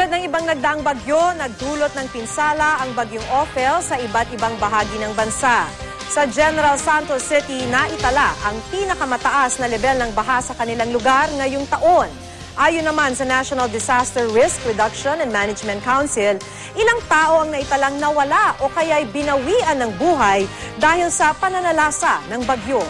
Tulad ng ibang nagdaang bagyo, nagdulot ng pinsala ang bagyong Ophel sa iba't ibang bahagi ng bansa. Sa General Santos City, naitala ang pinakamataas na level ng baha sa kanilang lugar ngayong taon. Ayon naman sa National Disaster Risk Reduction and Management Council, ilang tao ang naitalang nawala o kaya'y binawian ng buhay dahil sa pananalasa ng bagyo.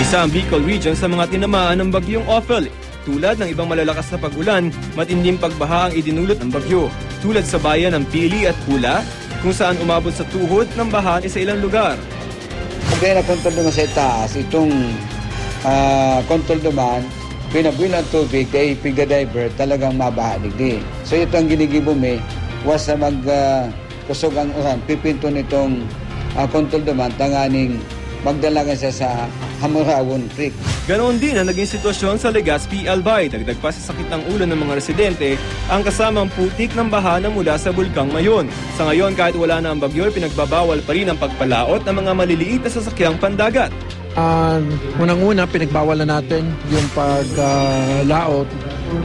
Isa ang Bicol Region sa mga tinamaan ng bagyong Ophel. Tulad ng ibang malalakas na pag-ulan, matinding pagbaha ang idinulot ng bagyo. Tulad sa bayan ng Pili at Pula, kung saan umabot sa tuhod ng baha sa ilang lugar. Kaya nakontrol naman sa itaas, itong kontrol naman, pinabuhin ang tubig, kaya piga-diver, talagang mabaha digdi. So ito ang ginigibo may, was na kusog ang pipinto nitong kontrol naman, tanganing magdalagan siya sa Hamurawon Creek. Ganoon din ang naging sitwasyon sa Legazpi, Albay. Dagdag pa sa sakit ng ulo ng mga residente ang kasamang putik ng baha na mula sa Bulkang Mayon. Sa ngayon, kahit wala na ang bagyo, pinagbabawal pa rin ang pagpalaot ng mga maliliit na sasakyang pandagat. Unang-una, pinagbawal na natin yung paglaot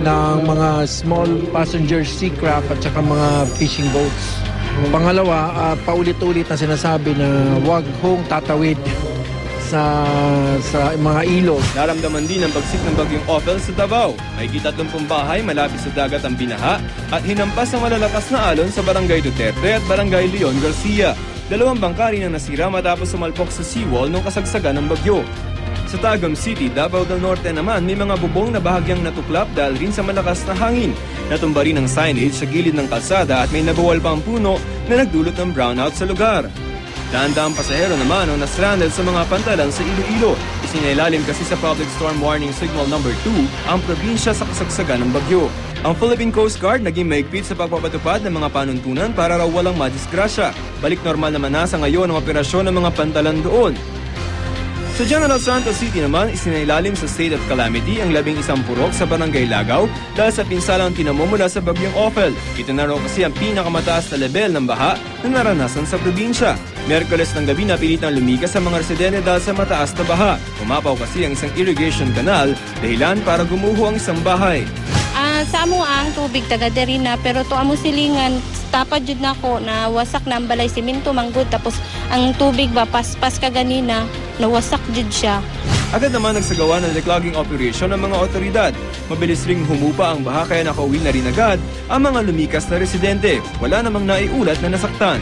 ng mga small passenger seacraft at saka mga fishing boats. Pangalawa, paulit-ulit na sinasabi na huwag hong tatawid sa mga ilog. Naramdaman din ang bagsik ng bagyong Ophel sa Davao. May 30 bahay malapit sa dagat ang binaha at hinampas ang malalakas na alon sa Barangay Duterte at Barangay Leon Garcia. 2 bangka rin ang nasira matapos sumalpok sa seawall nung kasagsagan ng bagyo. Sa Tagum City, Davao del Norte naman, may mga bubong na bahagyang natuklap dahil rin sa malakas na hangin. Natumba rin ang signage sa gilid ng kalsada at may nabawal pang puno na nagdulot ng brownout sa lugar. Daan-daang pasahero naman ang nastranded sa mga pantalan sa Iloilo. Isinailalim kasi sa Public Storm Warning Signal No. 2 ang probinsya sa kasagsagan ng bagyo. Ang Philippine Coast Guard naging mahigpit sa pagpapatupad ng mga panuntunan para raw walang madisgrasya. Balik normal naman na sa ngayon ang operasyon ng mga pantalan doon. Sa General Santos City naman, isinailalim sa state of calamity ang 11 purok sa Barangay Lagaw dahil sa pinsalang tinamumula sa bagyong Ophel. Ito na raw kasi ang pinakamataas na level ng baha na naranasan sa probinsya. Miyerkules ng gabi napilitang lumikas sa mga residente dahil sa mataas na baha. Umapaw kasi ang isang irrigation canal, dahilan para gumuho ang isang bahay. Sa amo ang tubig taga diri na pero to amo silingan tapad jud nako na wasak na ang balay simento manggod tapos ang tubig ba paspas ka ganina nawasak jud siya. Agad naman nagsagawa ng declogging operation ng mga otoridad. Mabilis ring humupa ang baha kaya nakauwi na rin agad ang mga lumikas na residente. Wala namang naiulat na nasaktan.